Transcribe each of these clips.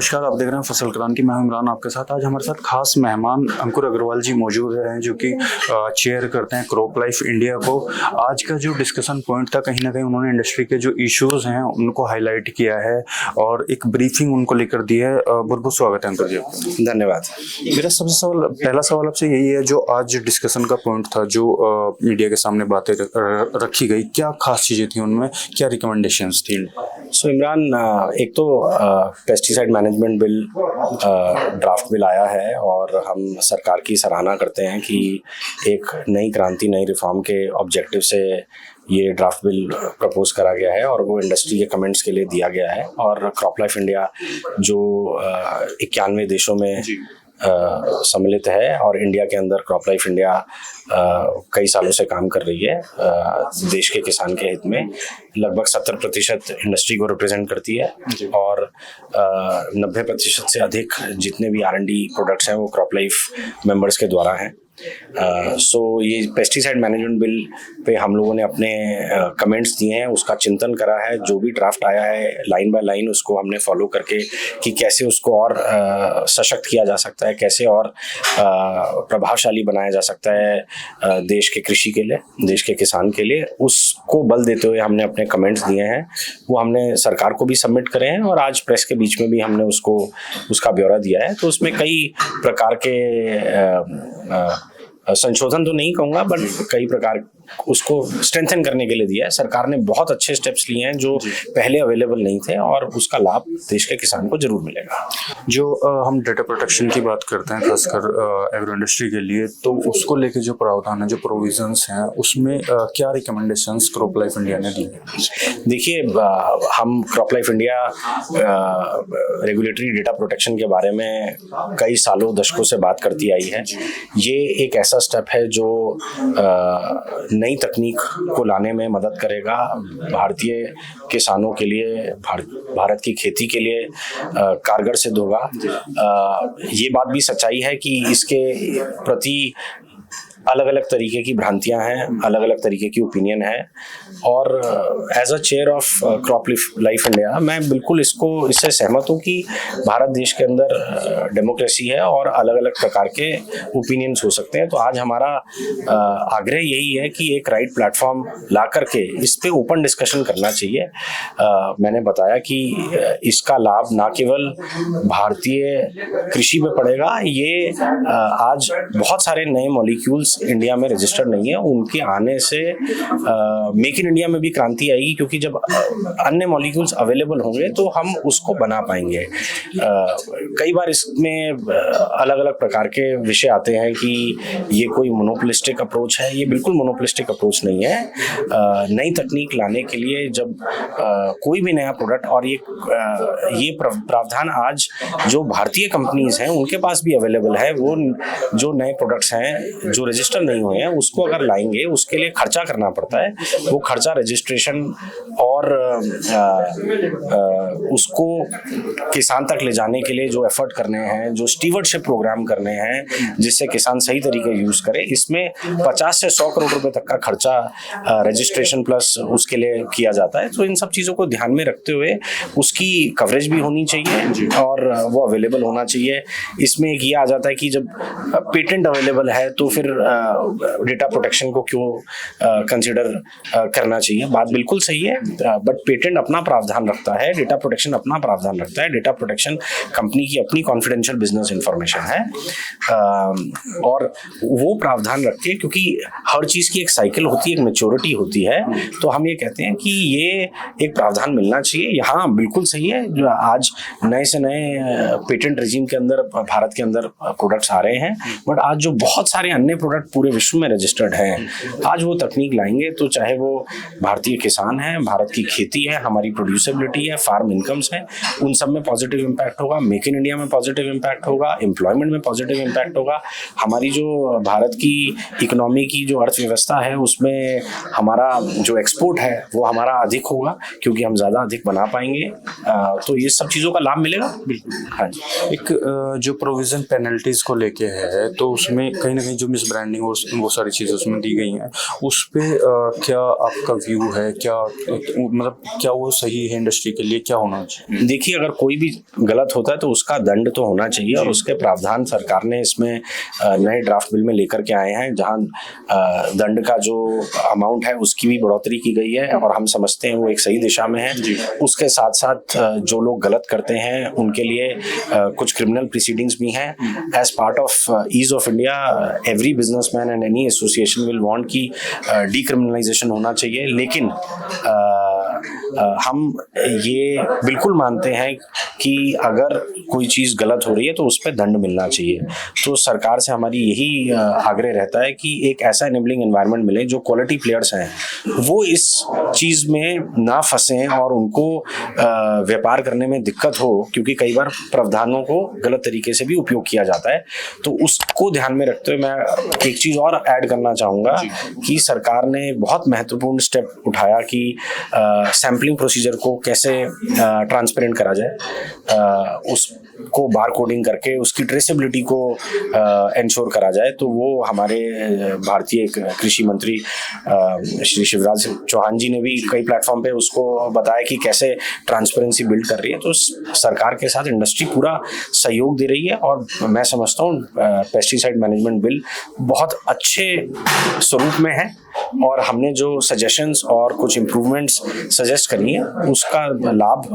नमस्कार, आप देख रहे हैं फसल क्रांति। मैं इमरान आपके साथ। आज हमारे साथ खास मेहमान अंकुर अग्रवाल जी मौजूद हैं, जो कि चेयर करते हैं क्रॉप लाइफ इंडिया को। आज का जो डिस्कशन पॉइंट था, कहीं ना कहीं उन्होंने इंडस्ट्री के जो इश्यूज हैं उनको हाईलाइट किया है और एक ब्रीफिंग उनको लेकर दी है। बहुत बहुत स्वागत है अंकुर जी। धन्यवाद। मेरा सबसे पहला सवाल आपसे यही है, जो आज डिस्कशन का पॉइंट था, जो मीडिया के सामने बातें रखी गई, क्या खास चीज़ें थी उनमें, क्या रिकमेंडेशंस थी? सो इमरान, एक तो pesticide management bill draft bill आया है और हम सरकार की सराहना करते हैं कि एक नई क्रांति, नई रिफॉर्म के ऑब्जेक्टिव से ये ड्राफ्ट बिल प्रपोज करा गया है और वो इंडस्ट्री के कमेंट्स के लिए दिया गया है। और क्रॉप लाइफ इंडिया जो 91 देशों में सम्मिलित है और इंडिया के अंदर क्रॉप लाइफ इंडिया कई सालों से काम कर रही है देश के किसान के हित में। लगभग 70% इंडस्ट्री को रिप्रेजेंट करती है और 90% से अधिक जितने भी R&D प्रोडक्ट्स हैं वो क्रॉप लाइफ मेंबर्स के द्वारा हैं। सो ये पेस्टिसाइड मैनेजमेंट बिल पे हम लोगों ने अपने कमेंट्स दिए हैं, उसका चिंतन करा है। जो भी ड्राफ्ट आया है लाइन बाय लाइन उसको हमने फॉलो करके कि कैसे उसको और सशक्त किया जा सकता है, कैसे और प्रभावशाली बनाया जा सकता है देश के कृषि के लिए, देश के किसान के लिए, उसको बल देते हुए हमने अपने कमेंट्स दिए हैं। वो हमने सरकार को भी सबमिट करे हैं और आज प्रेस के बीच में भी हमने उसका ब्यौरा दिया है। तो उसमें कई प्रकार के संशोधन तो नहीं कहूँगा, बट कई प्रकार उसको स्ट्रेंथन करने के लिए दिया है। सरकार ने बहुत अच्छे स्टेप्स लिए हैं जो पहले अवेलेबल नहीं थे और उसका लाभ देश के किसान को जरूर मिलेगा। जो हम डेटा प्रोटेक्शन की बात करते हैं खासकर एग्रो इंडस्ट्री के लिए, तो उसको लेके जो प्रावधान है, जो प्रोविजंस हैं, उसमें क्या रिकमेंडेशंस क्रॉप लाइफ इंडिया ने दी है? देखिए, हम crop life India regulatory data protection के बारे में कई सालों, दशकों से बात करती आई है। ये एक ऐसा स्टेप है जो नई तकनीक को लाने में मदद करेगा, भारतीय किसानों के लिए, भारत की खेती के लिए कारगर सिद्ध होगा। ये बात भी सच्चाई है कि इसके प्रति अलग अलग तरीके की भ्रांतियां हैं, अलग अलग तरीके की ओपिनियन है और as a chair of crop life India मैं बिल्कुल इससे सहमत हूँ कि भारत देश के अंदर डेमोक्रेसी है और अलग अलग प्रकार के ओपिनियंस हो सकते हैं। तो आज हमारा आग्रह यही है कि एक राइट प्लेटफॉर्म ला करके इस पे ओपन डिस्कशन करना चाहिए। मैंने बताया कि इसका लाभ ना केवल भारतीय कृषि में पड़ेगा, ये आज बहुत सारे नए मॉलिक्यूल्स इंडिया में रजिस्टर्ड नहीं है, उनके आने से मेक इन इंडिया में भी क्रांति आएगी, क्योंकि जब अन्य मॉलिक्यूल्स अवेलेबल होंगे तो हम उसको बना पाएंगे। कई बार इसमें अलग अलग प्रकार के विषय आते हैं कि ये कोई मोनोपोलिस्टिक अप्रोच है। ये बिल्कुल मोनोपोलिस्टिक अप्रोच नहीं है। नई तकनीक लाने के लिए जब कोई भी नया प्रोडक्ट, और ये प्रावधान आज जो भारतीय कंपनीज हैं उनके पास भी अवेलेबल है, वो जो नए प्रोडक्ट्स हैं जो रजिस्टर नहीं हुए हैं उसको अगर लाएंगे उसके लिए खर्चा करना पड़ता है। वो खर्चा रजिस्ट्रेशन और उसको किसान तक ले जाने के लिए जो एफर्ट करने हैं, जो स्टीवर्डशिप प्रोग्राम करने हैं जिससे किसान सही तरीके यूज करे, इसमें 50 से 100 करोड़ रुपए तक का खर्चा रजिस्ट्रेशन प्लस उसके लिए किया जाता है। तो इन सब चीजों को ध्यान में रखते हुए उसकी कवरेज भी होनी चाहिए और वो अवेलेबल होना चाहिए। इसमें एक ये आ जाता है कि जब पेटेंट अवेलेबल है तो फिर डेटा प्रोटेक्शन को क्यों कंसिडर करना चाहिए। बात बिल्कुल सही है, बट पेटेंट अपना प्रावधान रखता है, डेटा प्रोटेक्शन अपना प्रावधान रखता है। डेटा प्रोटेक्शन कंपनी की अपनी कॉन्फिडेंशियल बिजनेस इंफॉर्मेशन है और वो प्रावधान रख के, क्योंकि हर चीज की एक साइकिल होती है, एक मैच्योरिटी होती है, तो हम ये कहते हैं कि ये एक प्रावधान मिलना चाहिए। यहाँ बिल्कुल सही है, जो आज नए से नए पेटेंट रेजिम के अंदर भारत के अंदर प्रोडक्ट्स आ रहे हैं, बट आज जो बहुत सारे अन्य प्रोडक्ट पूरे विश्व में रजिस्टर्ड हैं, आज वो तकनीक लाएंगे तो चाहे वो भारतीय किसान है, भारत की खेती है, हमारी प्रोड्यूसेबिलिटी है, फार्म इनकम्स है, उन सब में पॉजिटिव इम्पैक्ट होगा, मेक इन इंडिया में पॉजिटिव इम्पैक्ट होगा, एम्प्लॉयमेंट में पॉजिटिव इम्पैक्ट होगा। हमारी जो भारत की इकोनॉमी की जो अर्थव्यवस्था है उसमें हमारा जो एक्सपोर्ट है वो हमारा अधिक होगा, क्योंकि हम ज़्यादा अधिक बना पाएंगे। तो ये सब चीज़ों का लाभ मिलेगा। बिल्कुल। हाँ जी। एक जो प्रोविजन पेनल्टीज को लेके है, तो उसमें कहीं ना कहीं जो मिस ब्रांडिंग और वो सारी चीज़ें उसमें दी गई हैं, उस पर क्या आपका व्यू है? क्या मतलब क्या वो सही है इंडस्ट्री के लिए? क्या होना चाहिए? देखिए, अगर कोई भी गलत होता है तो उसका दंड तो होना चाहिए, और उसके प्रावधान सरकार ने इसमें नए ड्राफ्ट बिल में लेकर के आए हैं, जहां दंड का जो अमाउंट है उसकी भी बढ़ोतरी की गई है, और हम समझते हैं वो एक सही दिशा में है। उसके साथ साथ जो लोग गलत करते हैं उनके लिए कुछ क्रिमिनल प्रोसीडिंग्स भी हैं। As part of ease of India, every businessman and any association will want कि डीक्रिमिनलाइजेशन होना चाहिए, लेकिन हम ये बिल्कुल मानते हैं कि अगर कोई चीज़ गलत हो रही है तो उस पर दंड मिलना चाहिए। तो सरकार से हमारी यही आग्रह रहता है कि एक ऐसा इनेबलिंग एनवायरनमेंट मिले, जो क्वालिटी प्लेयर्स हैं वो इस चीज़ में ना फंसें और उनको व्यापार करने में दिक्कत हो, क्योंकि कई बार प्रावधानों को गलत तरीके से भी उपयोग किया जाता है। तो उसको ध्यान में रखते हुए मैं एक चीज़ और ऐड करना चाहूँगा कि सरकार ने बहुत महत्वपूर्ण स्टेप उठाया कि सैम्पलिंग प्रोसीजर को कैसे ट्रांसपेरेंट करा जाए, उसको बार कोडिंग करके उसकी ट्रेसेबिलिटी को इंश्योर करा जाए। तो वो हमारे भारतीय कृषि मंत्री श्री शिवराज सिंह चौहान जी ने भी कई प्लेटफॉर्म पे उसको बताया कि कैसे ट्रांसपेरेंसी बिल्ड कर रही है। तो सरकार के साथ इंडस्ट्री पूरा सहयोग दे रही है, और मैं समझता हूँ पेस्टिसाइड मैनेजमेंट बिल बहुत अच्छे स्वरूप में है, और हमने जो सजेशंस और कुछ इम्प्रूवमेंट्स सजेस्ट करी हैं उसका लाभ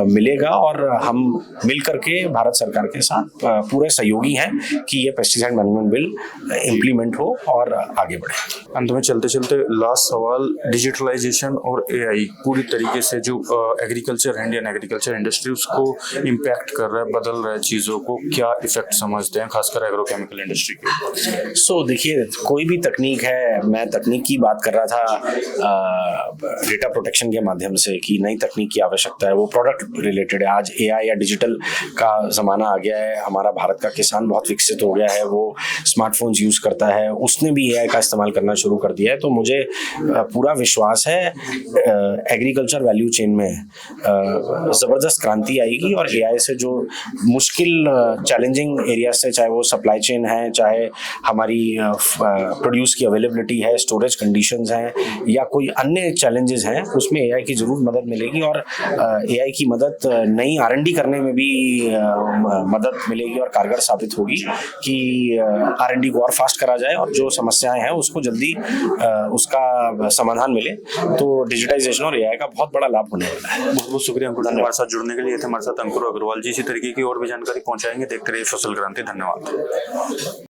मिलेगा, और हम मिल करके भारत सरकार के साथ पूरे सहयोगी हैं कि ये पेस्टिसाइड मैनेजमेंट बिल इम्प्लीमेंट हो और आगे बढ़े। अंत में चलते चलते लास्ट सवाल, डिजिटलाइजेशन और एआई पूरी तरीके से जो एग्रीकल्चर, इंडियन एग्रीकल्चर इंडस्ट्री उसको इम्पैक्ट कर रहा है, बदल रहा है चीज़ों को, क्या इफेक्ट समझते हैं खासकर एग्रोकेमिकल इंडस्ट्री के ऊपर? सो देखिए, कोई भी तकनीक है, मैं तकनीक की बात कर रहा था डेटा प्रोटेक्शन के माध्यम से कि नई तकनीक की आवश्यकता है, वो प्रोडक्ट रिलेटेड है। आज एआई या डिजिटल का ज़माना आ गया है, हमारा भारत का किसान बहुत विकसित हो गया है, वो स्मार्टफोन्स यूज़ करता है, उसने भी एआई का इस्तेमाल करना शुरू कर दिया है। तो मुझे पूरा विश्वास है एग्रीकल्चर वैल्यू चेन में ज़बरदस्त क्रांति आएगी, और एआई से जो मुश्किल चैलेंजिंग एरिया से, चाहे वो सप्लाई चेन है, चाहे हमारी प्रोड्यूस की अवेलेबिलिटी है, स्टोरेज कंडीशंस हैं, या कोई अन्य चैलेंजेस हैं, उसमें एआई की ज़रूर मदद मिलेगी। और एआई की मदद नई R&D करने में भी मदद मिलेगी और कारगर साबित होगी कि R&D को और फास्ट करा जाए, और जो समस्याएं हैं उसको जल्दी उसका समाधान मिले। तो डिजिटाइजेशन और एआई का बहुत बड़ा लाभ होने वाला है। बहुत बहुत शुक्रिया अंकुर, हमारे साथ जुड़ने के लिए। थे हमारे साथ अंकुर अग्रवाल जी। इसी तरीके की और भी जानकारी पहुंचाएंगे। देखते रहिए फसल क्रांति। धन्यवाद।